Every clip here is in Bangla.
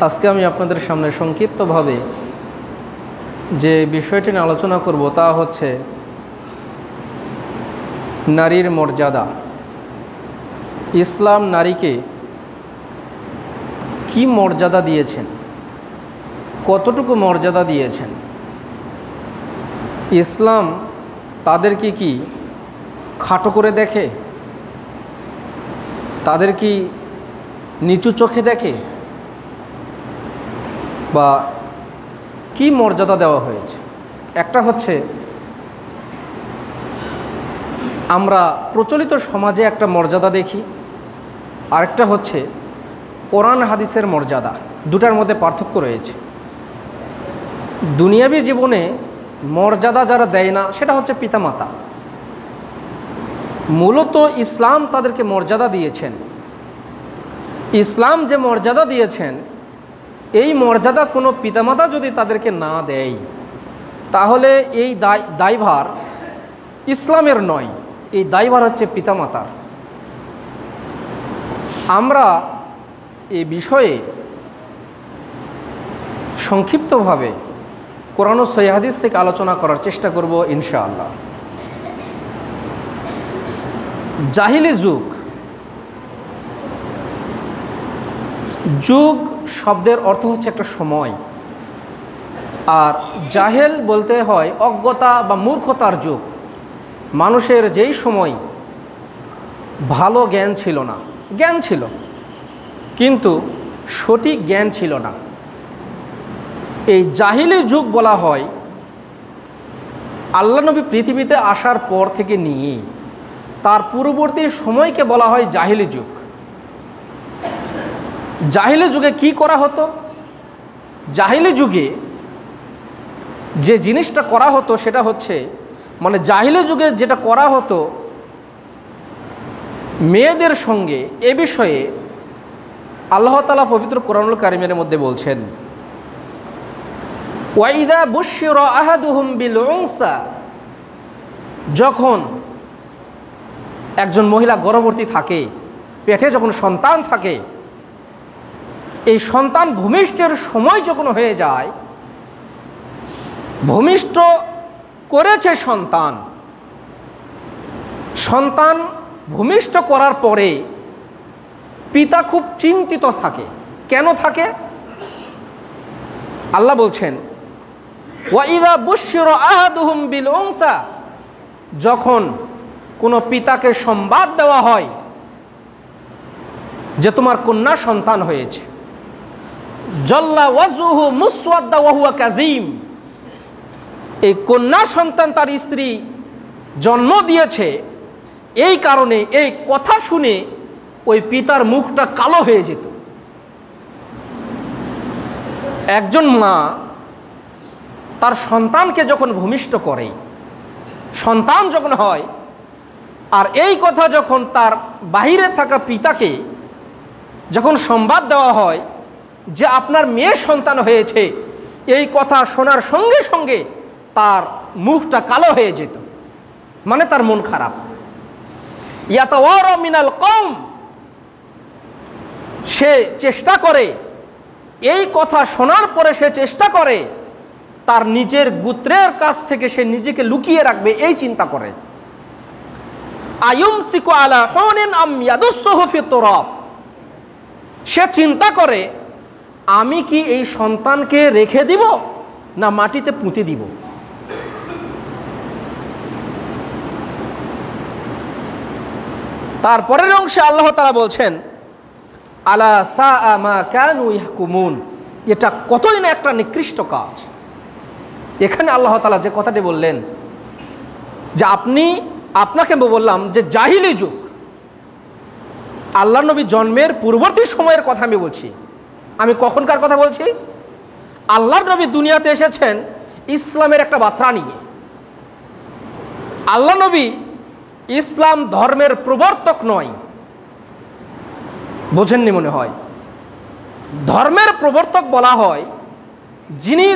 আজকে আমি আপনাদের সামনে সংক্ষিপ্তভাবে যে বিষয়টি নিয়ে আলোচনা করব তা হচ্ছে নারীর মর্যাদা। ইসলাম নারীকে কি মর্যাদা দিয়েছেন, কতটুকু মর্যাদা দিয়েছেন। ইসলাম তাদেরকে কি খাটো করে দেখে, তাদের কি নিচু চোখে দেখে, বা কি মর্যাদা দেওয়া হয়েছে। একটা হচ্ছে আমরা প্রচলিত সমাজে একটা মর্যাদা দেখি, আরেকটা হচ্ছে কোরআন হাদিসের মর্যাদা। দুটার মধ্যে পার্থক্য রয়েছে। দুনিয়াবী জীবনে মর্যাদা যারা দেয় না সেটা হচ্ছে পিতামাতা। মূলত ইসলাম তাদেরকে মর্যাদা দিয়েছেন। ইসলাম যে মর্যাদা দিয়েছেন, এই মর্যাদা কোনো পিতামাতা যদি তাদেরকে না দেয় তাহলে এই দায়ভার ইসলামের নয়, এই দায়ভার হচ্ছে পিতামাতার। আমরা এই বিষয়ে সংক্ষিপ্তভাবে কোরআন ও সহিহ হাদিস থেকে আলোচনা করার চেষ্টা করব ইনশাআল্লাহ। জাহিলি যুগ শব্দের অর্থ হচ্ছে একটা সময়, আর জাহেল বলতে হয় অজ্ঞতা বা মূর্খতার যুগ। মানুষের যেই সময় ভালো জ্ঞান ছিল না, জ্ঞান ছিল কিন্তু সঠিক জ্ঞান ছিল না, এই জাহিলি যুগ বলা হয়। আল্লাহ নবী পৃথিবীতে আসার পর থেকে নিয়ে তার পূর্ববর্তী সময়কে বলা হয় জাহিলি যুগ। জাহিলি যুগে কি করা হতো? জাহিলি যুগে যে জিনিসটা করা হতো সেটা হচ্ছে, জাহিলি যুগে যেটা করা হতো, মেয়েদের সঙ্গে এ বিষয়ে আল্লাহ তাআলা পবিত্র কোরআনুল কারীমের মধ্যে বলছেন, ওয়াইদা বুশিরা আহাদুহুম বিল উনসা, যখন একজন মহিলা গর্ভবতী থাকে, পেটে যখন সন্তান থাকে, এই সন্তান ভূমিষ্ঠের সময় যখন হয়ে যায়, ভূমিষ্ঠ করেছে সন্তান ভূমিষ্ঠ করার পরে পিতা খুব চিন্তিত থাকে। কেন থাকে? আল্লাহ বলছেন, ওয়াইদা বুশিরা আহাদুহুম বিল উনসা, যখন কোনো পিতাকে সংবাদ দেওয়া হয় যে তোমার কন্যা সন্তান হয়েছে, জাল্লা ওয়াজহুহু মুসওয়াদ্দা ওয়া হুয়া কাযীম, এই কন্যা সন্তান তার স্ত্রী জন্ম দিয়েছে, এই কারণে এই কথা শুনে ওই পিতার মুখটা কালো হয়ে যেত। একজন মা তার সন্তানকে যখন ভূমিষ্ঠ করে, সন্তান যখন হয়, আর এই কথা যখন তার বাহিরে থাকা পিতাকে যখন সংবাদ দেওয়া হয় যে আপনার মেয়ে সন্তান হয়েছে, এই কথা শোনার সঙ্গে সঙ্গে তার মুখটা কালো হয়ে যেত, তার মন খারাপ। ইয়াতাওয়ারা মিনাল কওম, সে চেষ্টা করে, এই কথা শোনার পরে সে চেষ্টা করে তার নিজের গোত্রের কাছ থেকে সে নিজেকে লুকিয়ে রাখবে, এই চিন্তা করে। আয়ুমসিকু আলা হুনিন আম ইয়াদুসসুহু ফি তুরাব, সে চিন্তা করে আমি কি এই সন্তানকে রেখে দিব না মাটিতে পুঁতে দিব। তারপরের অংশে আল্লাহ তাআলা বলছেন, আলা সাআ মা কানু ইয়াহকুমুন, এটা কতই না একটা নিকৃষ্ট কাজ। এখানে আল্লাহ তাআলা যে কথাটি বললেন, যে আপনাকে বললাম যে জাহিলি যুগ, আল্লাহ নবী জন্মের পূর্ববর্তী সময়ের কথা আমি বলছি। আমি কখনকার কথা বলছি? আল্লাহ নবী দুনিয়াতে এসেছেন ইসলামের একটা বার্তা নিয়ে। আল্লাহ নবী ইসলাম ধর্মের প্রবর্তক নয়, বোঝেননি মনে হয়। ধর্মের প্রবর্তক বলা হয় যিনি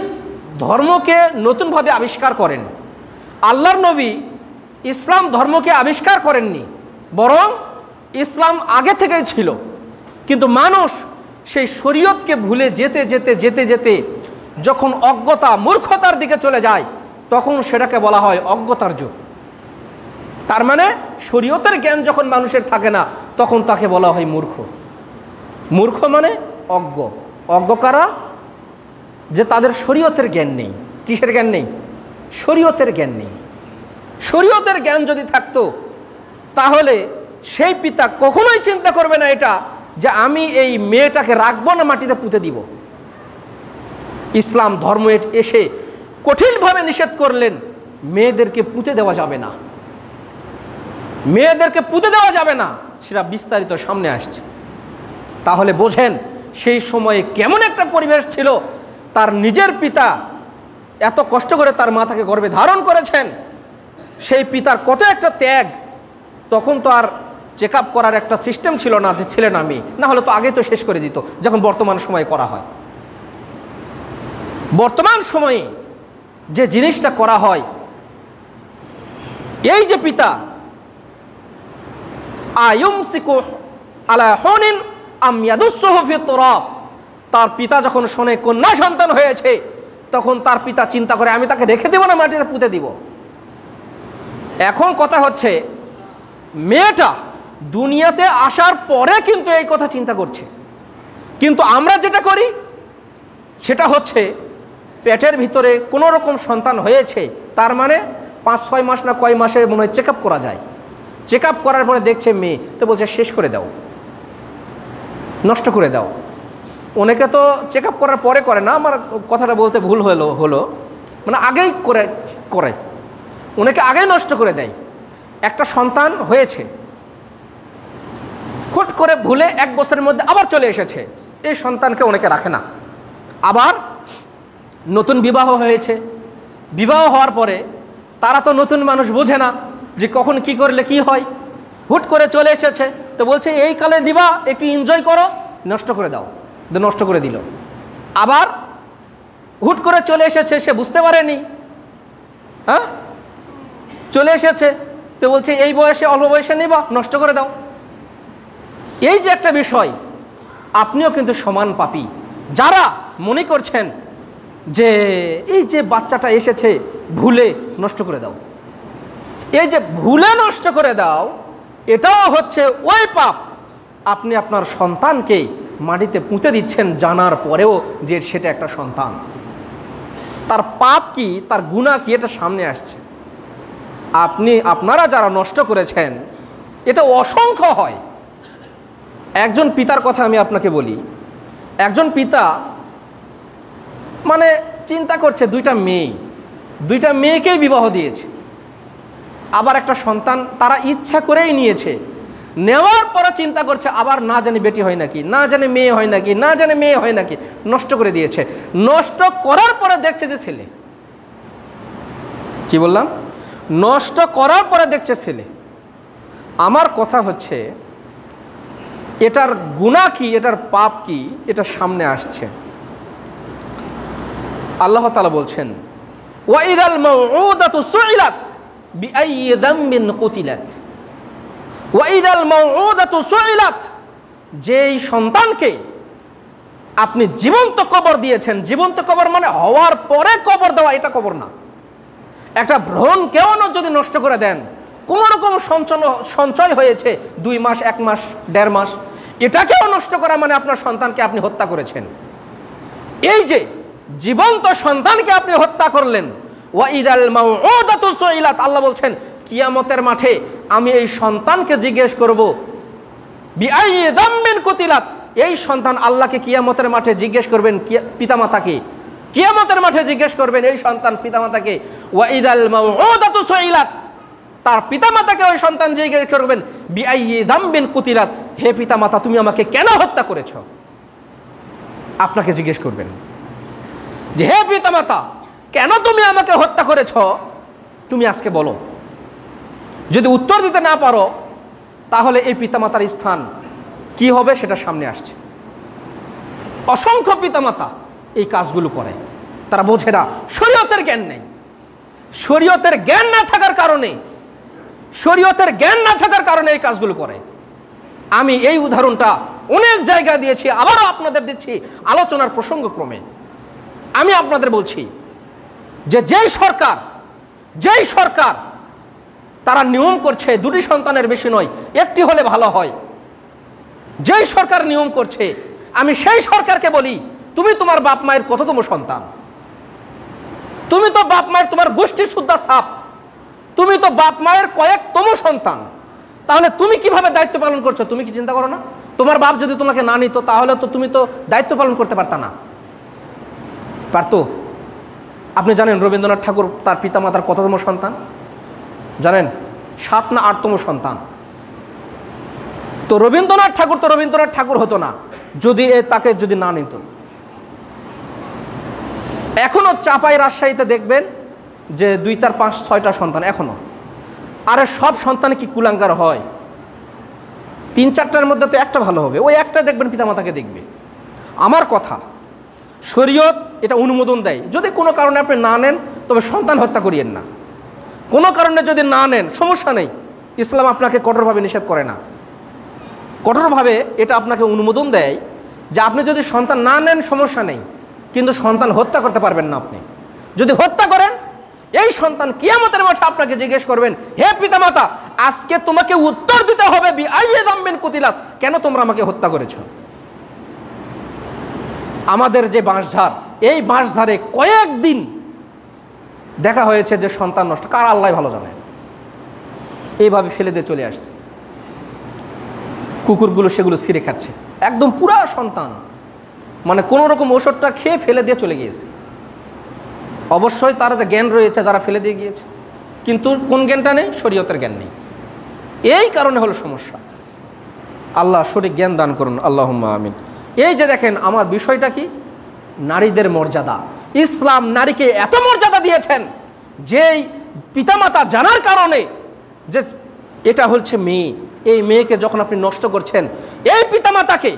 ধর্মকে নতুনভাবে আবিষ্কার করেন। আল্লাহর নবী ইসলাম ধর্মকে আবিষ্কার করেননি, বরং ইসলাম আগে থেকেই ছিল, কিন্তু মানুষ সেই শরীয়তকে ভুলে যেতে যেতে যেতে যেতে যখন অজ্ঞতা মূর্খতার দিকে চলে যায়, তখন সেটাকে বলা হয় অজ্ঞতার যুগ। তার মানে শরীয়তের জ্ঞান যখন মানুষের থাকে না, তখন তাকে বলা হয় মূর্খ। মূর্খ মানে অজ্ঞ। অজ্ঞ কারা? যে তাদের শরীয়তের জ্ঞান নেই। কিসের জ্ঞান নেই? শরীয়তের জ্ঞান নেই। শরীয়তের জ্ঞান যদি থাকতো, তাহলে সেই পিতা কখনোই চিন্তা করবে না এটা যে আমি এই মেয়েটাকে রাখবো না মাটিতে পুঁতে দিব। ইসলাম ধর্ম এসে কঠিনভাবে নিষেধ করলেন, মেয়েদেরকে পুঁতে দেওয়া যাবে না, মেয়েদেরকে পুঁতে দেওয়া যাবে না। সেটা বিস্তারিত সামনে আসছে। তাহলে বোঝেন সেই সময়ে কেমন একটা পরিবেশ ছিল। তার নিজের পিতা এত কষ্ট করে তার মাতাকে গর্ভে ধারণ করেছেন, সেই পিতার কত একটা ত্যাগ। তখন তো আর চেক আপ করার একটা সিস্টেম ছিল না যে ছেলে না মেয়ে, না হলে তো আগে তো শেষ করে দিত, যখন বর্তমান সময়ে করা হয়। বর্তমান সময়ে যে জিনিসটা করা হয়, এই যে পিতা আয়ুমসিকু আলা হুনিন আম ইয়াদুসসুহু ফি তুরাব, তার পিতা যখন শোনে কন্যা সন্তান হয়েছে, তখন তার পিতা চিন্তা করে আমি তাকে রেখে দেব না মাটিতে পুঁতে দিব। এখন কথা হচ্ছে মেয়েটা দুনিয়াতে আসার পরে কিন্তু এই কথা চিন্তা করছে, কিন্তু আমরা যেটা করি সেটা হচ্ছে পেটের ভিতরে কোনো রকম সন্তান হয়েছে, তার মানে 5-6 মাস না কয় মাসে মনে হয় চেক আপ করা যায়। চেক আপ করার পরে দেখছে মেয়ে, তো বলছে শেষ করে দাও, নষ্ট করে দাও। অনেকে তো চেক আপ করার পরে করে না, আমার কথাটা বলতে ভুল হলো মানে আগেই করে অনেকে আগেই নষ্ট করে দেয়। একটা সন্তান হয়েছে, হুট করে ভুলে 1 বছরের মধ্যে আবার চলে এসেছে, এই সন্তানকে অনেকে রাখে না। আবার নতুন বিবাহ হয়েছে, বিবাহ হওয়ার পরে তারা তো নতুন মানুষ, বোঝে না যে কখন কি করলে কি হয়। হুট করে চলে এসেছে, তো বলছে এই কালে দিবা, একটু এনজয় করো, নষ্ট করে দাও, নষ্ট করে দিল। আবার হুট করে চলে এসেছে, সে বুঝতে পারেনি, হ্যাঁ চলে এসেছে, তো বলছে এই বয়সে অল্প বয়সে নিবা, নষ্ট করে দাও। এই যে একটা বিষয়, আপনিও কিন্তু সমান পাপী। যারা মনে করছেন যে এই যে বাচ্চাটা এসেছে ভুলে নষ্ট করে দাও, এই যে ভুলে নষ্ট করে দাও, এটাও হচ্ছে ওই পাপ। আপনি আপনার সন্তানকে মাটিতে পুঁতে দিচ্ছেন জানার পরেও যে সেটা একটা সন্তান। তার পাপ কি, তার গুনাহ কি, এটা সামনে আসছে। আপনারা যারা নষ্ট করেছেন, এটা অসংখ্য হয়। একজন পিতার কথা আমি আপনাকে বলি। একজন পিতা মানে চিন্তা করছে, 2টা মেয়েকেই বিবাহ দিয়েছে, আবার একটা সন্তান তারা ইচ্ছা করেই নিয়েছে। নেওয়ার পরে চিন্তা করছে আবার না জানি বেটি হয় নাকি, না জানি মেয়ে হয় নাকি, না জানি মেয়ে হয় নাকি, নষ্ট করে দিয়েছে। নষ্ট করার পরে দেখছে যে ছেলে। কি বললাম? নষ্ট করার পরে দেখছে ছেলে। আমার কথা হচ্ছে এটার গুনাহ কি, এটার পাপ কি, এটা সামনে আসছে। আল্লাহ তাআলা বলছেন, ওয়াইদাল মাউউদাতু সুইলাত বিআইয়ি যামবিন কুতিলাত, ওয়াইদাল মাউউদাতু সুইলাত, যেই সন্তানকে আপনি জীবন্ত কবর দিয়েছেন, জীবন্ত কবর মানে হওয়ার পরে কবর দেওয়া, এটা কবর না। একটা ভ্রূণ কেউ যদি নষ্ট করে দেন, কোনো রকম সঞ্চয় হয়েছে 2 মাস, 1 মাস, 1.5 মাস, এটাকেও নষ্ট করা মানে আপনার সন্তানকে আপনি হত্যা করেছেন। এই যে জীবন্ত সন্তানকে আপনি হত্যা করলেন, ওয়াইদাল মাউউদাতু সুইলাত, আল্লাহ বলছেন কিয়ামতের মাঠে আমি এই সন্তানকে জিজ্ঞেস করব, বিআইয়ি যামবিন কুতিলাত, এই সন্তান আল্লাহকে কিয়ামতের মাঠে জিজ্ঞেস করবেন, পিতামাতাকে কিয়ামতের মাঠে জিজ্ঞেস করবেন এই সন্তান পিতামাতাকে, ওয়াইদাল মাউউদাতু সুইলাত, তার পিতামাতাকে ওই সন্তান জিজ্ঞেস করবেন, বিআইয়ি যামবিন কুতিলাত, হে পিতামাতা তুমি আমাকে কেন হত্যা করেছ? আপনাকে জিজ্ঞেস করবেন যে হে পিতামাতা কেন তুমি আমাকে হত্যা করেছ, তুমি আজকে বলো। যদি উত্তর দিতে না পারো, তাহলে এই পিতামাতার স্থান কি হবে সেটা সামনে আসছে। অসংখ্য পিতামাতা এই কাজগুলো করে, তারা বোঝে না, শরীয়তের জ্ঞান নেই। শরীয়তের জ্ঞান না থাকার কারণে, শরীয়তের জ্ঞান না থাকার কারণে এই কাজগুলো করে। আমি এই উদাহরণটা অনেক জায়গা দিয়েছি, আবারও আপনাদের দিচ্ছি আলোচনার প্রসঙ্গক্রমে। আমি আপনাদের বলছি যে যেই সরকার তারা নিয়ম করছে দুটি সন্তানের বেশি নয়, একটি হলে ভালো হয়, যেই সরকার নিয়ম করছে, আমি সেই সরকারকে বলি, তুমি তোমার বাপ মায়ের কততম সন্তান? তুমি তো বাপ মায়ের, তোমার গোষ্ঠীর সুদ্ধা সাপ, তুমি তো বাপ মায়ের কয়েকতম সন্তান। তাহলে তুমি কিভাবে দায়িত্ব পালন করছো? তুমি কি চিন্তা করো না? তোমার বাপ যদি তোমাকে না নিত, তাহলে তো তুমি তো দায়িত্ব পালন করতে পারতা না? পারতো? আপনি জানেন রবীন্দ্রনাথ ঠাকুর তার পিতামাতার কততম সন্তান জানেন? 7 না 8তম সন্তান। তো রবীন্দ্রনাথ ঠাকুর হতো না যদি তাকে যদি না নিত। এখনো চাপাই রাজশাহীতে দেখবেন যে 2, 4, 5, 6টা সন্তান এখনো। আরে সব সন্তান কি কুলাঙ্গার হয়? 3, 4টার মধ্যে তো একটা ভালো হবে, ওই একটা দেখবেন পিতামাতাকে দেখবে। আমার কথা, শরীয়ত এটা অনুমোদন দেয়, যদি কোনো কারণে আপনি না নেন তবে সন্তান হত্যা করিয়েন না। কোনো কারণে যদি না নেন সমস্যা নেই, ইসলাম আপনাকে কঠোরভাবে নিষেধ করে না, কঠোরভাবে এটা আপনাকে অনুমোদন দেয় যে আপনি যদি সন্তান না নেন সমস্যা নেই, কিন্তু সন্তান হত্যা করতে পারবেন না। আপনি যদি হত্যা করেন, এই সন্তান কিয়ামতের মাঠে আপনাকে জিজ্ঞেস করবেন, হে পিতামাতা, আজকে তোমাকে উত্তর দিতে হবে বিআইয়ি যামবিন কুতিলাত, কেন তোমরা আমাকে হত্যা করেছো? আমাদের যে বাঁশঝাড়, এই বাঁশঝাড়ে কয়েকদিন দেখা হয়েছে যে সন্তান নষ্ট, কার আল্লাহ ভালো জানে, এইভাবে ফেলে দিয়ে চলে আসছে। কুকুরগুলো সেগুলো ছিঁড়ে খাচ্ছে, একদম পুরা সন্তান, মানে কোনো রকম ওষুধটা খেয়ে ফেলে দিয়ে চলে গিয়েছে। অবশ্যই তার জ্ঞান রয়েছে যারা ফেলে দিয়ে গিয়েছে, কিন্তু কোন জ্ঞানটা নেই? শরীয়তের জ্ঞান নেই। এই কারণে হলো সমস্যা। আল্লাহ সঠিক জ্ঞান দান করুন, আল্লাহুম্মা আমিন। এই যে দেখেন আমার বিষয়টা কি, নারীদের মর্যাদা। ইসলাম নারীকে এত মর্যাদা দিয়েছেন যেই পিতামাতা জানার কারণে যে এটা হচ্ছে মেয়ে, এই মেয়েকে যখন আপনি নষ্ট করছেন, এই পিতামাতাকে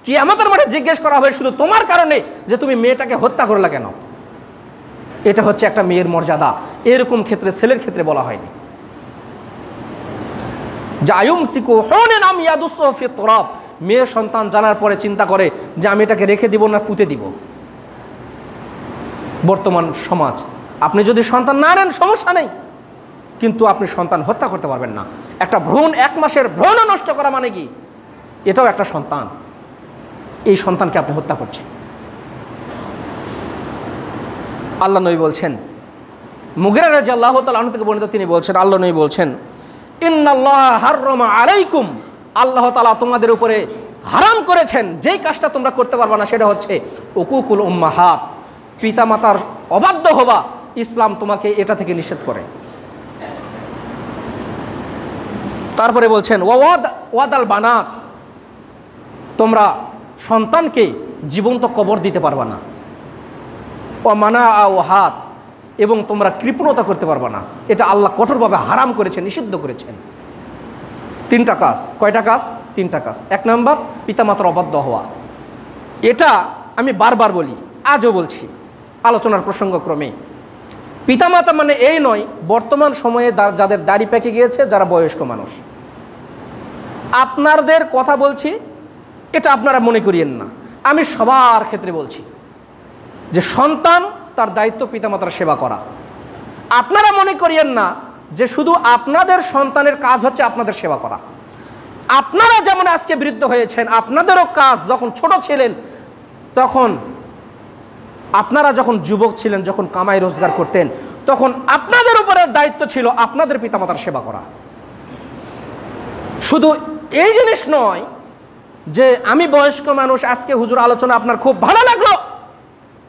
কিয়ামতের মাঠে জিজ্ঞেস করা হবে শুধু তোমার কারণে যে তুমি মেয়েটাকে হত্যা করলা কেন। এটা হচ্ছে একটা মেয়ের মর্যাদা। এরকম ক্ষেত্রে ছেলের ক্ষেত্রে বলা হয়নি। জায়ুমসিকু হুনান আম ইয়াদুসু ফি তুরাব, মেয়ে সন্তান জানার পরে চিন্তা করে যে আমি এটাকে রেখে দিব না পুঁতে দিব। বর্তমান সমাজ, আপনি যদি সন্তান না নেন সমস্যা নেই, কিন্তু আপনি সন্তান হত্যা করতে পারবেন না। একটা ভ্রূণ, 1 মাসের ভ্রূণ নষ্ট করা মানে কি? এটাও একটা সন্তান। এই সন্তানকে আপনি হত্যা করছেন। আল্লাহ নবী বলছেন, মুগিরা রাদিয়াল্লাহু তাআলা আনহু থেকে বর্ণিত, তিনি বলছেন, আল্লাহ নবী বলছেন, ইন্নাল্লাহা হাররামা আলাইকুম, আল্লাহ তাআলা তোমাদের উপরে হারাম করেছেন যেই কাজটা তোমরা করতে পারবে না, সেটা হচ্ছে উকুকুল উম্মাহাত, পিতামাতার অবাধ্য হওয়া। ইসলাম তোমাকে এটা থেকে নিষেধ করে। তারপরে বলছেন ওয়াদাল বানাত, তোমরা সন্তানকে জীবন্ত কবর দিতে পারবা না। ও মানা ও হাত, এবং তোমরা কৃপণতা করতে পারবা না। এটা আল্লাহ কঠোরভাবে হারাম করেছেন, নিষিদ্ধ করেছেন। 3টা কাজ। কয়টা কাজ? 3টা কাজ। 1 নম্বর, পিতামাতার অবাধ্য হওয়া। এটা আমি বারবার বলি, আজও বলছি আলোচনার প্রসঙ্গক্রমে। পিতামাতা মানে এই নয় বর্তমান সময়ে যাদের দাড়ি পেকে গিয়েছে, যারা বয়স্ক মানুষ। আপনাদের কথা বলছি, এটা আপনারা মনে করিয়েন না, আমি সবার ক্ষেত্রে বলছি যে সন্তান তার দায়িত্ব পিতামাতার সেবা করা। আপনারা মনে করিয়েন না যে শুধু আপনাদের সন্তানের কাজ হচ্ছে আপনাদের সেবা করা। আপনারা যেমন আজকে বৃদ্ধ হয়েছেন, আপনাদেরও কাজ, যখন ছোট ছিলেন তখন, আপনারা যখন যুবক ছিলেন, যখন কামাই রোজগার করতেন, তখন আপনাদের উপরে দায়িত্ব ছিল আপনাদের পিতামাতার সেবা করা। শুধু এই জিনিস নয় যে আমি বয়স্ক মানুষ, আজকে হুজুর আলোচনা আপনার খুব ভালো লাগলো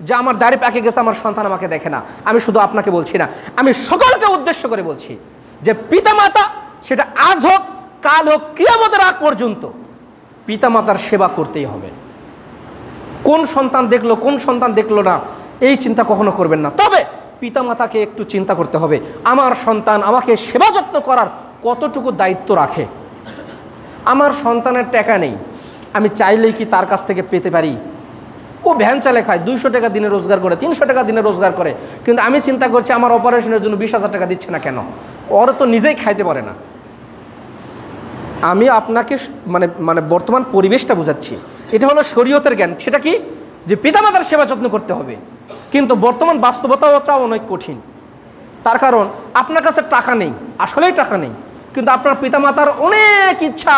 যে আমার দাড়ি পেকে গেছে, আমার সন্তান আমাকে দেখে না। আমি শুধু আপনাকে বলছি না, আমি সকলকে উদ্দেশ্য করে বলছি যে পিতামাতা, সেটা আজ হোক কাল হোক, কিয়ামতের আগ পর্যন্ত পিতামাতার সেবা করতেই হবে। কোন সন্তান দেখলো, কোন সন্তান দেখলো না, এই চিন্তা কখনো করবেন না। তবে পিতামাতাকে একটু চিন্তা করতে হবে, আমার সন্তান আমাকে সেবা যত্ন করার কতটুকু দায়িত্ব রাখে। আমার সন্তানের টাকা নেই, আমি চাইলেই কি তার কাছ থেকে পেতে পারি? ও ভ্যান চালে খায়, 200 টাকা দিনে রোজগার করে, 300 টাকা দিনে রোজগার করে, কিন্তু আমি চিন্তা করছি আমার অপারেশনের জন্য 20,000 টাকা দিচ্ছে না কেন? ওরা তো নিজেই খাইতে পারে না। আমি আপনাকে মানে মানে বর্তমান পরিবেশটা বোঝাচ্ছি। এটা হলো শরীয়তের জ্ঞান। সেটা কি? যে পিতামাতার সেবা যত্ন করতে হবে, কিন্তু বর্তমান বাস্তবতাটাও অনেক কঠিন। তার কারণ আপনার কাছে টাকা নেই, আসলেই টাকা নেই, কিন্তু আপনার পিতামাতার অনেক ইচ্ছা,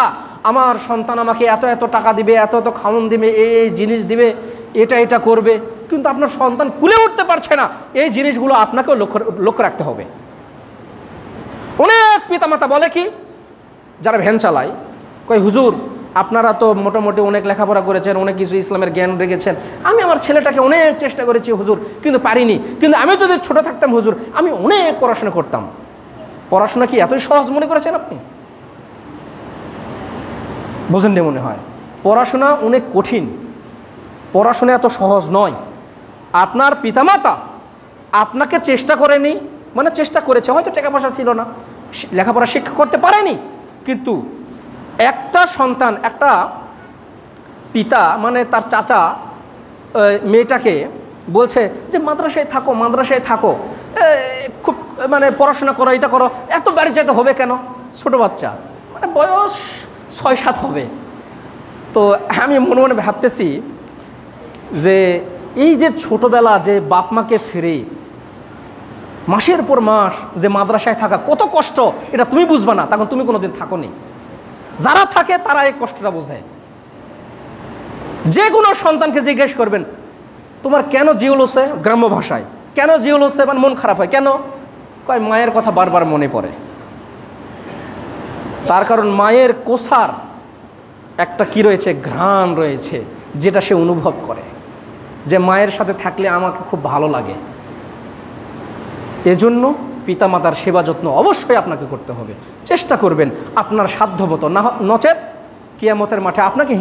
আমার সন্তান আমাকে এত এত টাকা দিবে, এত এত খাওয়ান দিবে, এই জিনিস দিবে, এটা এটা করবে, কিন্তু আপনার সন্তান কুলে উঠতে পারছে না। এই জিনিসগুলো আপনাকেও লক্ষ্য রাখতে হবে। অনেক পিতামাতা বলে কি, যারা ভ্যান চালায়, কই হুজুর আপনারা তো মোটামুটি অনেক লেখাপড়া করেছেন, অনেক কিছু ইসলামের জ্ঞান রেখেছেন, আমি আমার ছেলেটাকে অনেক চেষ্টা করেছি হুজুর, কিন্তু পারিনি, কিন্তু আমি যদি ছোট থাকতাম হুজুর আমি অনেক পড়াশোনা করতাম। পড়াশোনা কি এতই সহজ মনে করেছেন আপনি? বোঝেন না মনে হয়। পড়াশোনা অনেক কঠিন, পড়াশোনা এত সহজ নয়। আপনার পিতামাতা আপনাকে চেষ্টা করেনি, মানে চেষ্টা করেছে, হয়তো টাকা পয়সা ছিল না, লেখাপড়া শিক্ষা করতে পারেনি, কিন্তু একটা সন্তান, একটা পিতা মানে তার চাচা মেয়েটাকে বলছে যে মাদ্রাসায় থাকো, মাদ্রাসায় থাকো, খুব মানে পড়াশোনা করো, এটা করো, এত বাড়ি যেতে হবে কেন? ছোটো বাচ্চা, মানে বয়স 6-7 হবে। তো আমি মনে মনে ভাবতেছি যে এই যে ছোটোবেলা যে বাপ মাকে ছেড়ে মাসের পর মাস যে মাদ্রাসায় থাকা কত কষ্ট, এটা তুমি বুঝবা না, তখন তুমি কোনোদিন থাকো নি। যারা থাকে তারা এই কষ্টটা বোঝে। যে কোনো সন্তানকে জিজ্ঞেস করবেন তোমার কেন জিউল হচ্ছে, গ্রাম্য ভাষায় কেন জিউল হচ্ছে, মানে মন খারাপ হয় কেন, কয় মায়ের কথা বারবার মনে পড়ে। তার কারণ মায়ের কোসার একটা কি রয়েছে, ঘ্রাণ রয়েছে, যেটা সে অনুভব করে যে মায়ের সাথে থাকলে আমাকে খুব ভালো লাগে। এজন্য পিতামাতার সেবা যত্ন অবশ্যই আপনাকে করতে হবে। চেষ্টা করবেন আপনার সাধ্যমতো, না নচেত কিয়ামতের মাঠে আপনাকেও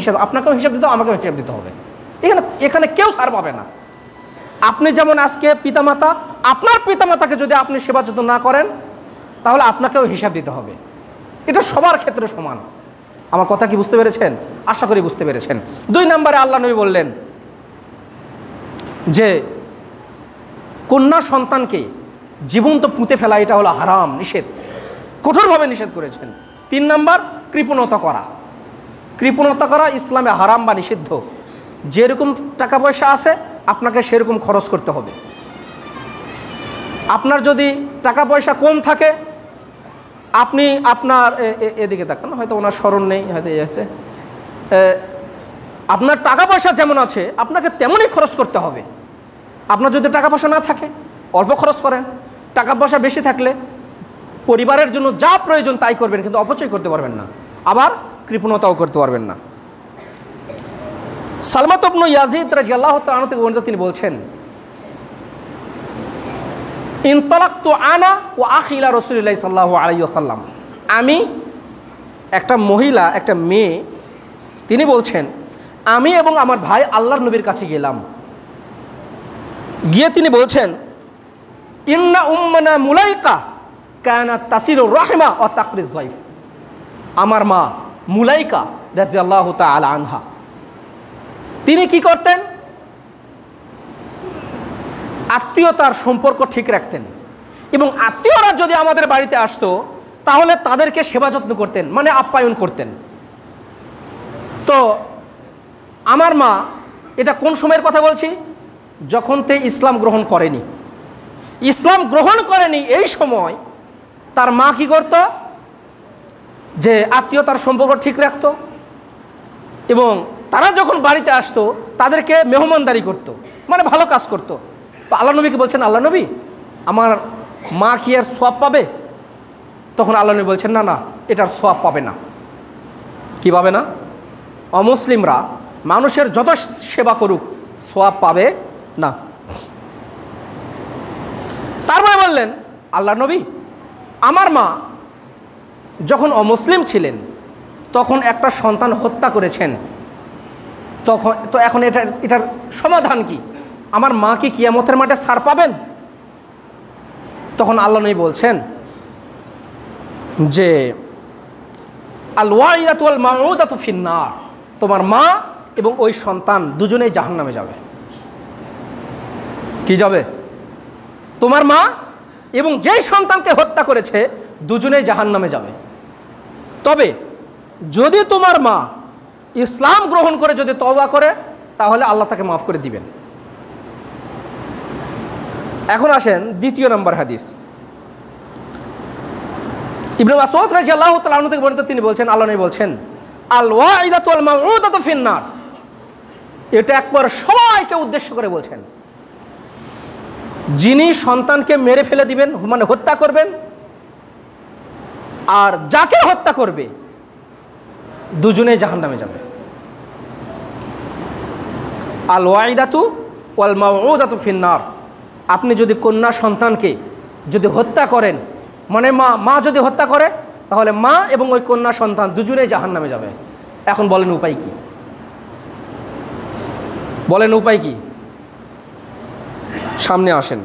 হিসাব দিতে হবে, আমাকেও হিসাব দিতে হবে। এখানে কেউ ছাড় পাবে না। আপনি যেমন আজকে পিতামাতা, আপনার পিতামাতাকে যদি আপনি সেবা যত্ন না করেন তাহলে আপনাকেও হিসাব দিতে হবে। এটা সবার ক্ষেত্রে সমান। আমার কথা কি বুঝতে পেরেছেন? আশা করি বুঝতে পেরেছেন। 2 নম্বরে আল্লাহ নবী বললেন যে কন্যা সন্তানকে জীবন্ত পুঁতে ফেলা এটা হলো হারাম, নিষেধ, কঠোরভাবে নিষেধ করেছেন। 3 নম্বর কৃপণতা করা। কৃপণতা করা ইসলামে হারাম বা নিষিদ্ধ। যেরকম টাকা পয়সা আছে আপনাকে সেরকম খরচ করতে হবে। আপনার যদি টাকা পয়সা কম থাকে, আপনি আপনার এদিকে তাকান, হয়তো ওনার স্মরণ নেই, হয়তো আছে, আপনার টাকা পয়সা যেমন আছে আপনাকে তেমনই খরচ করতে হবে। আপনার যদি টাকা পয়সা না থাকে অল্প খরচ করেন, টাকা পয়সা বেশি থাকলে পরিবারের জন্য যা প্রয়োজন তাই করবেন, কিন্তু অপচয় করতে পারবেন না, আবার কৃপণতাও করতে পারবেন না। সালমাত ইবনে ইয়াজিদ রাদিয়াল্লাহু তাআলা আনহু থেকে বর্ণিত, তিনি বলছেন ইনতালাকতু আনা ওয়া আখি ইলা রাসূলিল্লাহি সাল্লাল্লাহু আলাইহি ওয়াসাল্লাম। আমি একটা মহিলা, একটা মেয়ে, তিনি বলছেন আমি এবং আমার ভাই আল্লাহর নবীর কাছে গেলাম। গিয়ে তিনি বলছেন ইন্না উম্মানা মুলাইকা কানাত তাসিলুর রাহমা ওয়া তাকরিজ যায়ফ। আমার মা মুলাইকা রাদিয়াল্লাহু তাআলা আনহা, তিনি কি করতেন? আত্মীয়তার সম্পর্ক ঠিক রাখতেন, এবং আত্মীয়রা যদি আমাদের বাড়িতে আসতো তাহলে তাদেরকে সেবা যত্ন করতেন, মানে আপ্যায়ন করতেন। তো আমার মা, এটা কোন সময়ের কথা বলছি? যখন তে ইসলাম গ্রহণ করেনি। ইসলাম গ্রহণ করেনি এই সময় তার মা কি করত? যে আত্মীয়তার সম্পর্ক ঠিক রাখত, এবং তারা যখন বাড়িতে আসতো তাদেরকে মেহমানদারি করত, মানে ভালো কাজ করত। তো আল্লাহ নবীকে বলছেন আল্লাহ নবী আমার মা কি আর সওয়াব পাবে? তখন আল্লাহ নবী বলছেন না না, এটার সওয়াব পাবে না। কি পাবে না? অমুসলিমরা মানুষের যত সেবা করুক সওয়াব পাবে না। তারপরে বললেন আল্লাহ নবী আমার মা যখন অমুসলিম ছিলেন তখন একটা সন্তান হত্যা করেছেন, তো এখন এটার সমাধান কি? আমার মা কি কিয়ামতের মাঠে ছাড় পাবেন? তখন আল্লাহ নবী বলছেন যে আল ওয়াইদাতু ওয়াল মাউদাতু ফিন্নার, তোমার মা এবং ওই সন্তান দুজনেই জাহান্নামে যাবে। কি যাবে? তোমার মা এবং যেই সন্তানকে হত্যা করেছে দুজনেই জাহান্নামে যাবে। তবে যদি তোমার মা ইসলাম গ্রহণ করে যদি তওবা করে তাহলে আল্লাহ তাকে মাফ করে দিবেন। এখন আসেন দ্বিতীয় নম্বর হাদিস। ইবনে মাসউদ রাদিয়াল্লাহু তাআলা আনহু থেকে বর্ণিত, তিনি বলছেন, আল্লাহ নবী বলছেন, আল ওয়াইদাতু ওয়াল মাউউদাতু ফিন্নার। এটা একবার সবাইকে উদ্দেশ্য করে বলছেন, যিনি সন্তানকে মেরে ফেলে দিবেন, মানে হত্যা করবেন, আর যাকে হত্যা করবে, দুজনেই জাহান্নামে যাবে। আল ওয়াইদাতু ওয়াল মাউউদাতু ফিন্নার। আপনি যদি কন্যা সন্তানকে যদি হত্যা করেন, মানে মা যদি হত্যা করে, তাহলে মা এবং ওই কন্যা সন্তান দুজনেই জাহান্নামে যাবে। এখন বলেন উপায় কি? বলেন উপায় কি? সামনে আসেন।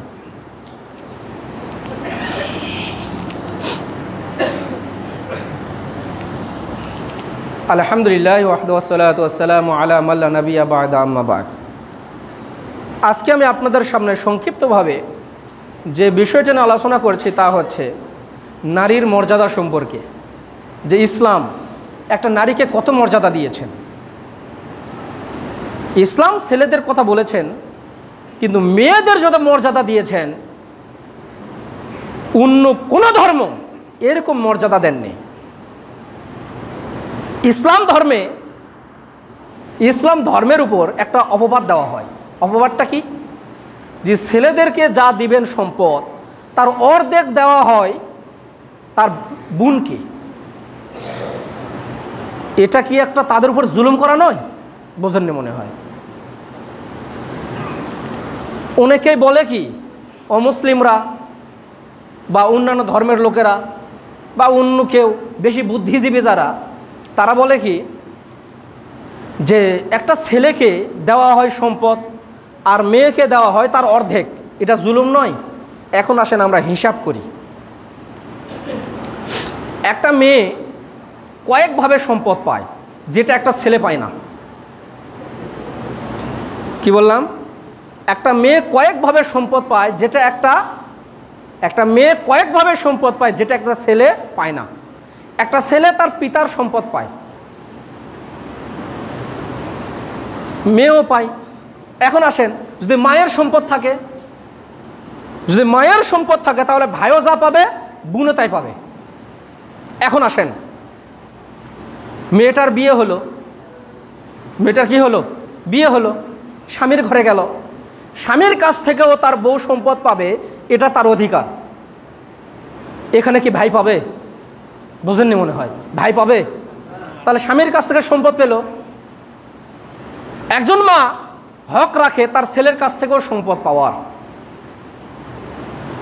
আলহামদুলিল্লাহ ওয়াহদাহু ওয়াসসালাতু ওয়াসসালামু আলা মান লা নাবিয়্যা বা'দা, আম্মা বা'দ। আজকে আমি আপনাদের সামনে সংক্ষিপ্তভাবে যে বিষয়টা নিয়ে আলোচনা করছি তা হচ্ছে নারীর মর্যাদা সম্পর্কে, যে ইসলাম একটা নারীকে কত মর্যাদা দিয়েছেন। ইসলাম ছেলেদের কথা বলেছেন, কিন্তু মেয়েদের যত মর্যাদা দিয়েছেন অন্য কোনো ধর্ম এরকম মর্যাদা দেননি। ইসলাম ধর্মের উপর একটা অপবাদ দেওয়া হয়। অপবাদটা কি? যে ছেলেদেরকে যা দিবেন সম্পদ, তার অর্ধেক দেওয়া হয় তার বোনকে। এটা কি একটা তাদের উপর জুলুম করা নয়? বোঝেননি মনে হয়। অনেকেই বলে কি, অমুসলিমরা বা অন্যান্য ধর্মের লোকেরা বা অন্য কেউ বেশি বুদ্ধিজীবী যারা, তারা বলে কি যে একটা ছেলেকে দেওয়া হয় সম্পদ আর মেয়েকে দেওয়া হয় তার অর্ধেক, এটা জুলুম নয়? এখন আসেন আমরা হিসাব করি। একটা মেয়ে কয়েকভাবে সম্পদ পায় যেটা একটা ছেলে পায় না। কি বললাম? একটা মেয়ে কয়েকভাবে সম্পদ পায় যেটা একটা মেয়ে কয়েকভাবে সম্পদ পায় যেটা একটা ছেলে পায় না। একটা ছেলে তার পিতার সম্পদ পায়, মেয়েও পায়। এখন আসেন, যদি মায়ের সম্পদ থাকে তাহলে ভাইও যা পাবে বোনও তাই পাবে। এখন আসেন, মেয়েটার বিয়ে হলো, মেয়েটার কি হলো? বিয়ে হলো, স্বামীর ঘরে গেল, স্বামীর কাছ থেকেও তার বউ সম্পদ পাবে, এটা তার অধিকার। এখানে কি ভাই পাবে? বোঝেননি মনে হয়। ভাই পাবে? তাহলে স্বামীর কাছ থেকে সম্পদ পেল। একজন মা হক রাখে তার ছেলের কাছ থেকেও সম্পদ পাওয়ার।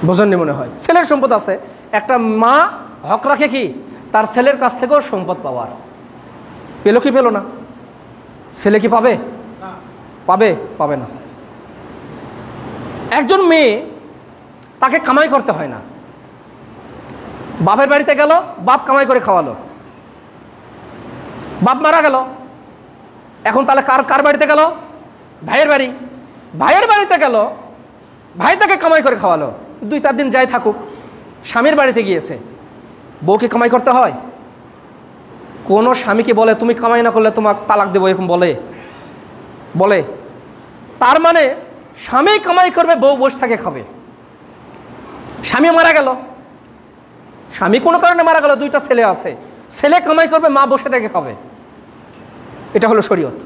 বোঝেননি মনে হয়। ছেলের সম্পদ আছে, একটা মা হক রাখে কি তার ছেলের কাছ থেকেও সম্পদ পাওয়ার। পেল কি পেল না? ছেলে কি পাবে? পাবে না। একজন মেয়ে, তাকে কামাই করতে হয় না, বাপের বাড়িতে গেল, বাপ কামাই করে খাওয়ালো, বাপ মারা গেল, এখন তাহলে কার বাড়িতে গেল? ভাইয়ের বাড়িতে গেল, ভাই তাকে কামাই করে খাওয়ালো, 2-4 দিন যাই থাকুক, স্বামীর বাড়িতে গিয়েছে, বউকে কামাই করতে হয়? কোনো স্বামীকে বলে তুমি কামাই না করলে তোমাকে তালাক দেবো, এরকম বলে? তার মানে স্বামী কামাই করবে, বউ বসে থাকে খাবে। স্বামী মারা গেল, স্বামী কোনো কারণে মারা গেল, 2টা ছেলে আছে, ছেলে কামাই করবে, মা বসে থেকে খাবে। এটা হলো শরীয়ত।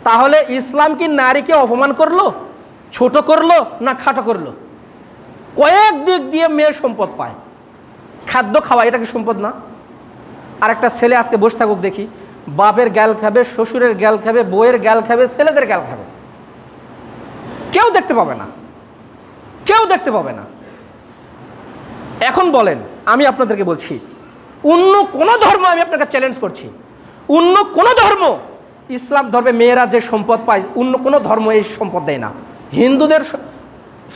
তাহলে ইসলাম কি নারীকে অপমান করলো, ছোট করলো না খাটো করলো? কয়েক দিক দিয়ে মেয়ে সম্পদ পায়। খাদ্য খাওয়া, এটা কি সম্পদ না? আর একটা ছেলে আজকে বসে থাকুক দেখি, বাপের গ্যাল খাবে, শ্বশুরের গ্যাল খাবে, বউয়ের গ্যাল খাবে, ছেলেদের গ্যাল খাবে, কেউ দেখতে পাবে না। এখন বলেন, আমি আপনাদেরকে বলছি, অন্য কোন ধর্ম, আমি আপনাকে চ্যালেঞ্জ করছি, অন্য কোন ধর্ম, ইসলাম ধর্মে মেয়েরা যে সম্পদ পায় অন্য কোনো ধর্ম এই সম্পদ দেয় না। হিন্দুদের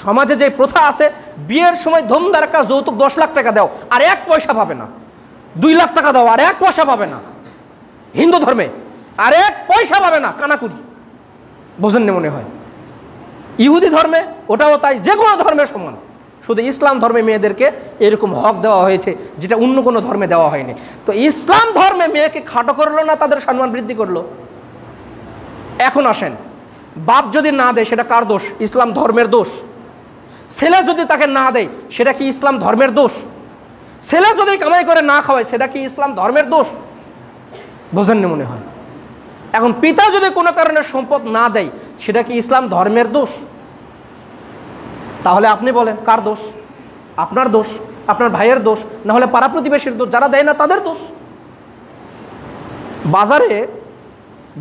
সমাজে যে প্রথা আছে, বিয়ের সময় ধুমধারাক্কা যৌতুক 10 লাখ টাকা দাও আর 1 পয়সা পাবে না, 2 লাখ টাকা দাও আর 1 পয়সা পাবে না, হিন্দু ধর্মে আর 1 পয়সা পাবে না, কানাকুড়ি। বোঝেননি মনে হয়। ইহুদি ধর্মে ওটাও তাই, যে কোনো ধর্মের সমান, শুধু ইসলাম ধর্মে মেয়েদেরকে এরকম হক দেওয়া হয়েছে যেটা অন্য কোনো ধর্মে দেওয়া হয়নি। তো ইসলাম ধর্মে মেয়েকে খাটো করলো না, তাদের সম্মান বৃদ্ধি করলো। এখন আসেন, বাপ যদি না দেয় সেটা কার দোষ? ইসলাম ধর্মের দোষ। ছেলে যদি তাকে না দেয় সেটা কি ইসলাম ধর্মের দোষ? ছেলে যদি কামাই করে না খাওয়ায় সেটা কি ইসলাম ধর্মের দোষ? বোঝেননি মনে হয়। এখন পিতা যদি কোনো কারণে সম্পদ না দেয় সেটা কি ইসলাম ধর্মের দোষ? তাহলে আপনি বলেন কার দোষ? আপনার দোষ, আপনার ভাইয়ের দোষ, না হলে পাড়া প্রতিবেশীর দোষ, যারা দেয় না তাদের দোষ।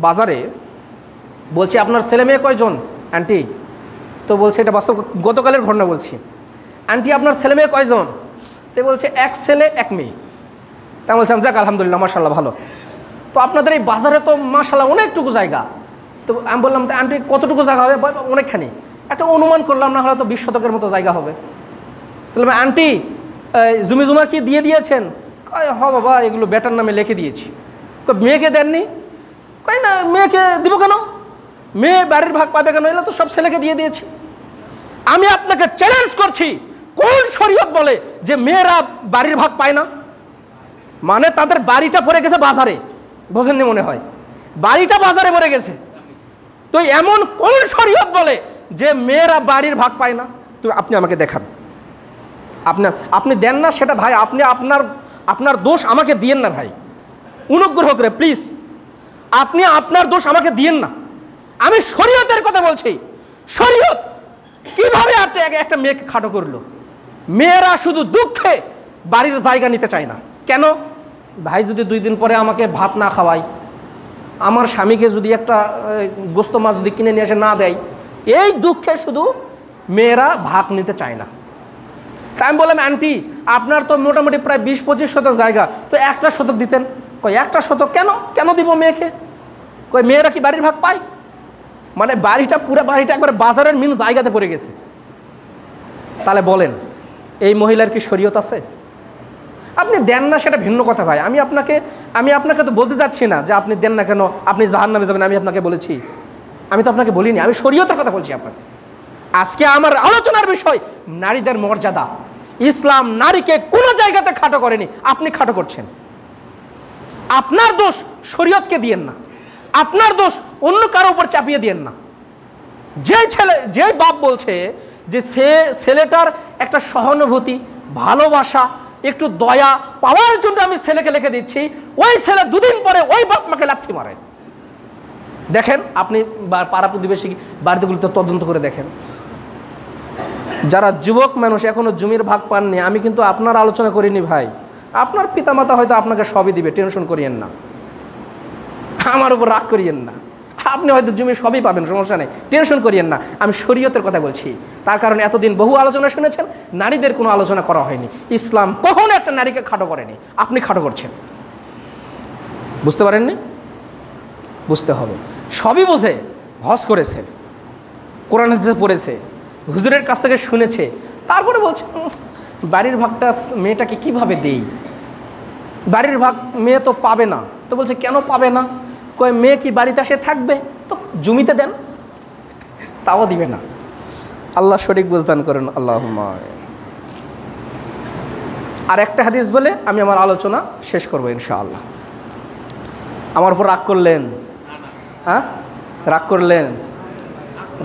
বাজারে বলছি আপনার ছেলে মেয়ে কয়জন আন্টি? তো বলছে, এটা বাস্তব গতকালের ঘটনা বলছি, আন্টি আপনার ছেলে মেয়ে কয়জন? তো বলছে এক ছেলে এক মেয়ে। তা বলছিলাম যাক আলহামদুলিল্লাহ মাশাআল্লাহ ভালো। তো আপনাদের এই বাজারে তো মাশাআল্লাহ অনেকটুকু জায়গা। তো আমি বললাম আন্টি কতটুকু জায়গা হবে? অনেকখানি। একটা অনুমান করলাম, না হলে তো 20 শতকের মতো জায়গা হবে। তাহলে আন্টি জমি জমা কি দিয়ে দিয়েছেন? কয় হ বাবা, এগুলো বেটার নামে লিখে দিয়েছি। মেয়েকে দেননি? কয় না, মেয়েকে দিব কেন? মেয়ে বাড়ির ভাগ পাবে কেন? এগুলো তো সব ছেলেকে দিয়ে দিয়েছি। আমি আপনাকে চ্যালেঞ্জ করছি, কোন শরীয়ত বলে যে মেয়েরা বাড়ির ভাগ পায় না? মানে তাদের বাড়িটা পড়ে গেছে বাজারে, বোঝেননি মনে হয়, বাড়িটা বাজারে পড়ে গেছে। তো এমন কোন শরীয়ত বলে যে মেয়েরা বাড়ির ভাগ পায় না? তো আপনি আমাকে দেখান। আপনি দেন না সেটা ভাই, আপনি আপনার দোষ আমাকে দিয়েন না ভাই, অনুগ্রহ করে প্লিজ। আপনি আপনার দোষ আমাকে দিয়েন না। আমি শরীয়তের কথা বলছি। শরীয়ত কিভাবে আপনি একটা মেয়েকে খাটো করলো? মেয়েরা শুধু দুঃখে বাড়ির জায়গা নিতে চায় না। কেন? ভাই যদি 2 দিন পরে আমাকে ভাত না খাওয়ায়, আমার স্বামীকে যদি একটা গোস্ত মাছ যদি কিনে নিয়ে এসে না দেয়, এই দুঃখে শুধু মেয়েরা ভাগ নিতে চায় না। তাই আমি বললাম আন্টি আপনার তো মোটামুটি প্রায় 20-25 শতক জায়গা, তো 1টা শতক দিতেন। কয় 1টা শতক কেন দিব মেয়েকে? কয় মেয়েরা কি বাড়ির ভাগ পায়? মানে পুরো বাড়িটা একবার বাজারের মিন জায়গাতে পড়ে গেছে। তাহলে বলেন এই মহিলার কি শরীয়ত আছে? আপনি দেন না সেটা ভিন্ন কথা ভাই। আমি আপনাকে তো বলতে যাচ্ছি না যে আপনি দেন না কেন, আপনি জাহান্নামে যাবেন, আমি আপনাকে বলেছি? আমি তো আপনাকে বলিনি, আমি শরীয়তের কথা বলছি আপনাকে। আজকে আমার আলোচনার বিষয় নারীদের মর্যাদা। ইসলাম নারীকে কোনো জায়গাতে খাটো করেনি, আপনি খাটো করছেন। আপনার দোষ শরীয়তকে দিয়েন না, আপনার দোষ অন্য কারো উপর চাপিয়ে দিয়েন না। যে বাপ বলছে যে ছেলেটার একটা সহানুভূতি, ভালোবাসা, একটু দয়া পাওয়ার জন্য আমি ছেলেকে লিখে দিচ্ছি, ওই ছেলে 2 দিন পরে ওই বাপ মাকে লাথি মারে। দেখেন আপনি পাড়া প্রতিবেশী বাড়িগুলোতে তদন্ত করে দেখেন। যারা যুবক মানুষ এখনো জমির ভাগ পাননি, আমি কিন্তু আপনার আলোচনা করিনি ভাই। আপনার পিতামাতা হয়তো আপনাকে সবই দিবে, টেনশন করিয়েন না, আমার উপর রাগ করিয়েন না। আপনি হয়তো জমি সবই পাবেন, সমস্যা নেই, টেনশন করিয়েন না। আমি শরীয়তের কথা বলছি। তার কারণে এতদিন বহু আলোচনা শুনেছেন, নারীদের কোনো আলোচনা করা হয়নি। ইসলাম কখনো একটা নারীকে খাটো করেনি, আপনি খাটো করছেন। বুঝতে পারেননি? বুঝতে হবে। সবই বোঝে, হজ করেছে, কোরআন হাদিসে পড়েছে, হুজুরের কাছ থেকে শুনেছে, তারপরে বলছে বাড়ির ভাগটা মেয়েটাকে কিভাবে দেই? বাড়ির ভাগ মেয়ে তো পাবে না। তো বলছে কেন পাবে না? কয় মেয়ে কি বাড়িতে আসে থাকবে? তো জমিতে দেন, তাও দিবে না। আল্লাহ সঠিক বুঝদান করেন। আল্লাহুম্মা। আর একটা হাদিস বলে আমি আমার আলোচনা শেষ করবো ইনশাআল্লাহ। আমার উপর রাগ করলেন? হ্যাঁ, রাগ করলেন?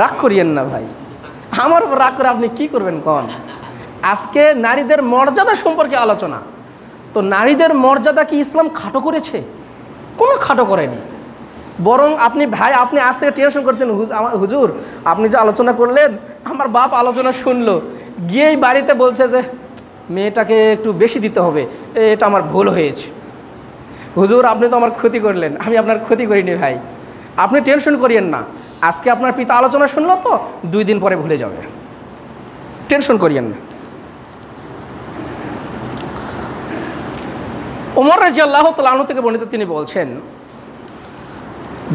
রাগ করিয়েন না ভাই, আমার উপর রাগ করে আপনি কি করবেন কন? আজকে নারীদের মর্যাদা সম্পর্কে আলোচনা। তো নারীদের মর্যাদা কি ইসলাম খাটো করেছে? কোনো খাটো করেনি। বরং আপনি আজ থেকে টেনশন করছেন, হুজুর আপনি যে আলোচনা করলেন, আমার বাপ আলোচনা শুনলো, গিয়েই বাড়িতে বলছে যে মেয়েটাকে একটু বেশি দিতে হবে, এটা আমার ভুল হয়েছে। হুজুর আপনি তো আমার ক্ষতি করলেন। আমি আপনার ক্ষতি করিনি ভাই, আপনি টেনশন করিয়েন না। আজকে আপনার পিতা আলোচনা শুনলো তো 2 দিন পরে ভুলে যাবে, টেনশন করিয়েন না। ওমর রাদিয়াল্লাহু তাআলা আনহু থেকে বর্ণিত, তিনি বলছেন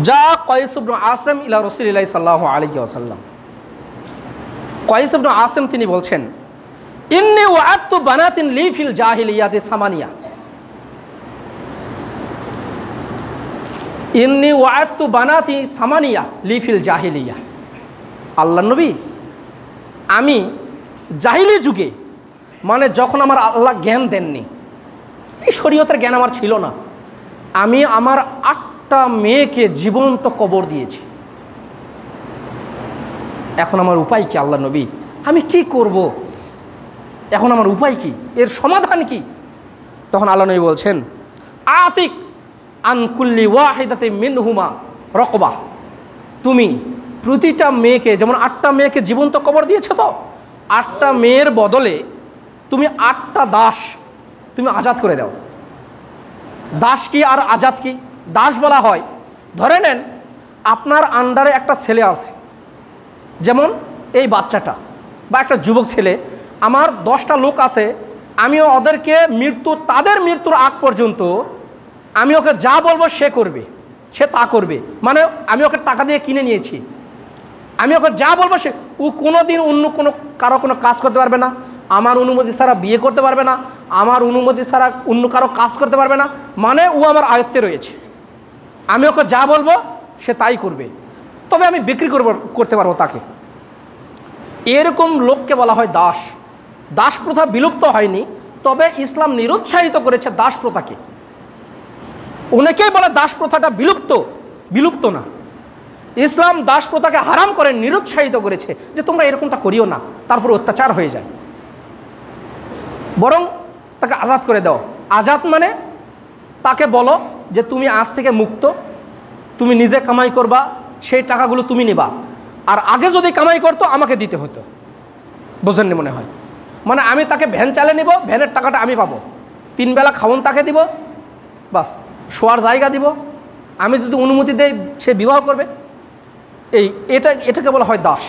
যা কয়স ইবনে আসিম ইলা রাসূলিল্লাহি সাল্লাল্লাহু আলাইহি ওয়াসাল্লাম। কয়স ইবনে আসিম তিনি বলছেন ইন্নী ওয়াআদতু বানাতিন লি ফিল জাহিলিয়াতি সামানিয়া। ইন্নী ওয়াআদতু বানাতি সামানিয়া লি ফিল জাহিলিয়া। আল্লাহর নবী, আমি জাহিলি যুগে মানে যখন আমার আল্লাহ জ্ঞান দেননি, এই শরীয়তের জ্ঞান আমার ছিল না, আমি আমার 8টা মেয়েকে জীবন্ত কবর দিয়েছি। এখন আমার উপায় কি আল্লাহ নবী? আমি কি করব? এখন আমার উপায় কি? এর সমাধান কি? তখন আল্লাহ নবী বলছেন, আতিক আন কুল্লি ওয়াহিদাতি মিনহুমা রকবা, তুমি প্রতিটা মেয়েকে, যেমন 8টা মেয়েকে জীবন্ত কবর দিয়েছো, তো 8টা মেয়ের বদলে তুমি 8টা দাস তুমি আজাদ করে দাও। দাস কি আর আজাদ কি? দাস বলা হয়, ধরে নেন আপনার আন্ডারে একটা ছেলে আছে, যেমন এই বাচ্চাটা বা একটা যুবক ছেলে, আমার 10টা লোক আছে, আমিও ওদেরকে তাদের মৃত্যুর আগ পর্যন্ত আমি ওকে যা বলবো সে করবে, সে তা করবে। মানে আমি ওকে টাকা দিয়ে কিনে নিয়েছি, আমি ওকে যা বলবো সে, ও কোনো দিন অন্য কোনো কাজ করতে পারবে না, আমার অনুমতি ছাড়া বিয়ে করতে পারবে না, আমার অনুমতি ছাড়া অন্য কারো কাজ করতে পারবে না। মানে ও আমার আয়ত্তে রয়েছে, আমি ওকে যা বলবো সে তাই করবে, তবে আমি বিক্রি করতে পারবো তাকে। এরকম লোককে বলা হয় দাস। দাস প্রথা বিলুপ্ত হয়নি, তবে ইসলাম নিরুৎসাহিত করেছে দাস প্রথাকে। অনেকেই বলে দাস প্রথাটা বিলুপ্ত না। ইসলাম দাস প্রথাকে হারাম করে, নিরুৎসাহিত করেছে যে তোমরা এরকমটা করিও না, তারপর অত্যাচার হয়ে যায়, বরং তাকে আজাদ করে দাও। আজাদ মানে তাকে বলো যে তুমি আজ থেকে মুক্ত, তুমি নিজে কামাই করবা, সেই টাকাগুলো তুমি নিবা, আর আগে যদি কামাই করতো আমাকে দিতে হতো। বোঝেননি মনে হয়? মানে আমি তাকে ভ্যান চালিয়ে নিব, ভ্যানের টাকাটা আমি পাবো, 3 বেলা খাওয়ান তাকে দিব, বাস শোয়ার জায়গা দিব, আমি যদি অনুমতি দেই সে বিবাহ করবে। এটাকে বলা হয় দাস।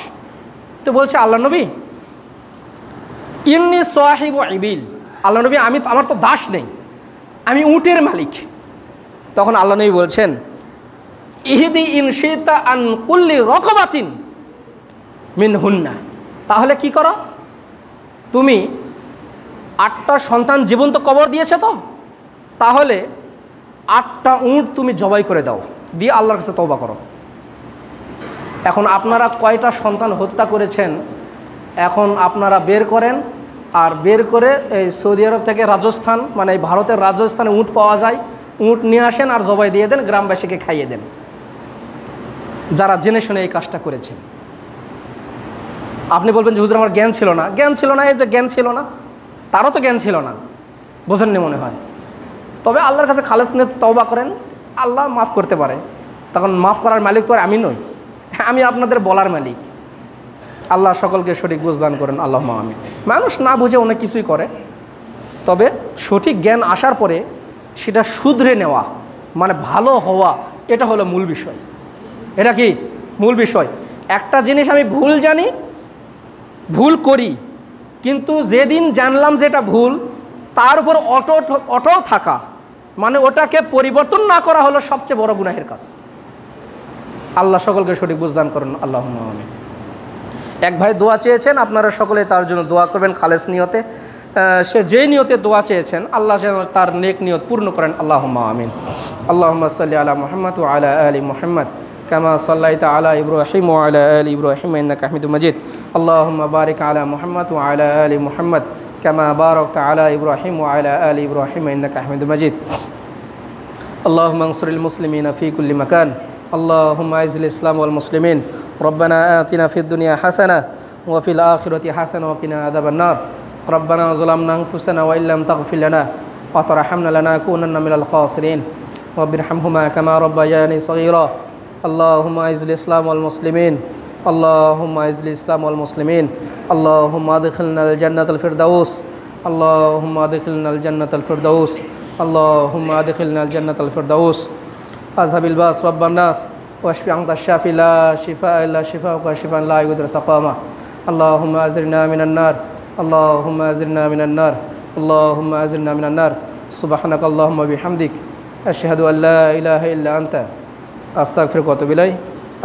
তো বলছে আল্লাহ নবী, ইন্নি সাহিব ইবিল, আল্লাহ নবী আমার তো দাস নেই, আমি উটের মালিক। তখন আল্লাহ নবী বলছেন, ইহদি ইনশিতা আন কুল্লি রকবাতিন মিনহুন্না, তাহলে কি করো, তুমি 8টা সন্তান জীবন্ত কবর দিয়েছে, তো তাহলে 8টা উট তুমি জবাই করে দাও, দিয়ে আল্লাহর কাছে তওবা করো। এখন আপনারা কয়টা সন্তান হত্যা করেছেন এখন আপনারা বের করেন, আর বের করে এই সৌদি আরব থেকে রাজস্থান, মানে এই ভারতের রাজস্থানে উট পাওয়া যায়, উট নিয়ে আসেন আর জবাই দিয়ে দেন, গ্রামবাসীকে খাইয়ে দেন, যারা জেনে শুনে এই কাজটা করেছেন। আপনি বলবেন যে হুজুর আমার জ্ঞান ছিল না। জ্ঞান ছিল না, এই যে জ্ঞান ছিল না, তারও তো জ্ঞান ছিল না, বোঝেননি মনে হয়। তবে আল্লাহর কাছে খালেস নিয়ে তওবা করেন, আল্লাহ মাফ করতে পারে। তখন মাফ করার মালিক তো আর আমি নই, আমি আপনাদের বলার মালিক। আল্লাহ সকলকে সঠিক বুঝদান করেন, আল্লাহুম্মা আমিন। মানুষ না বুঝে অনেক কিছুই করে, তবে সঠিক জ্ঞান আসার পরে সেটা শুধরে নেওয়া, মানে ভালো হওয়া, এটা হলো মূল বিষয়। এটা কি মূল বিষয়? একটা জিনিস আমি ভুল জানি, ভুল করি, কিন্তু যেদিন জানলাম যে এটা ভুল, তার উপর অটল থাকা, মানে ওটাকে পরিবর্তন না করা হলো সবচেয়ে বড় গুনাহের কাজ। আল্লাহ সকলকে সঠিক বুঝদান করুন, আল্লাহুম্মা আমিন। এক ভাই দোয়া চেয়েছেন, আপনারা সকলে তার জন্য দোয়া করবেন খালেস নিয়তে। সে যেই নিয়তে দোয়া চেয়েছেন আল্লাহ যেন তার নেক নিয়ত পূর্ণ করেন, আল্লাহুম্মা আমিন। আল্লাহুম্মা সাল্লি আলা মুহাম্মদ ওয়া আলা আলি মুহাম্মদ কামা সাল্লাইতা আলা ইব্রাহিম ওয়া আলা আলি ইব্রাহিম ইন্নাকা হামিদুম মাজিদ। আল্লাহুম্মা বারিক আলা মুহাম্মদ ওয়া আলা আলি মুহাম্মদ কামা বারাকতা আলা ইব্রাহিম ওয়া আলা আলি ইব্রাহিম ইন্নাকা হামিদুম মাজিদ। আল্লাহুম্মা আনসুরিল মুসলিমিনা ফি কুল্লি মাকান। اللهم أعز الإسلام والمسلمين. ربنا آتنا في الدنيا حسنة وفي الآخرة حسنة وقنا عذاب النار. ربنا ظلمنا أنفسنا وإن لم تغفر لنا وترحمنا لنكونن من الخاسرين. رب ارحمهما كما ربياني صغيرا. اللهم أعز الإسلام والمسلمين. اللهم أعز الإسلام والمسلمين. اللهم أدخلنا الجنة الفردوس. اللهم أدخلنا الجنة الفردوس. اللهم أدخلنا الجنة الفردوس. أذهب الباس رب الناس واشفي أنت الشافي لا شفاء إلا شفاءك شفاء لا يغادر سقما. اللهم أجرنا من النار. اللهم أجرنا من النار. اللهم أجرنا من النار. سبحانك اللهم وبحمدك أشهد أن لا إله إلا أنت أستغفرك وأتوب إليك.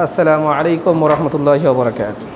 السلام عليكم ورحمة الله وبركاته.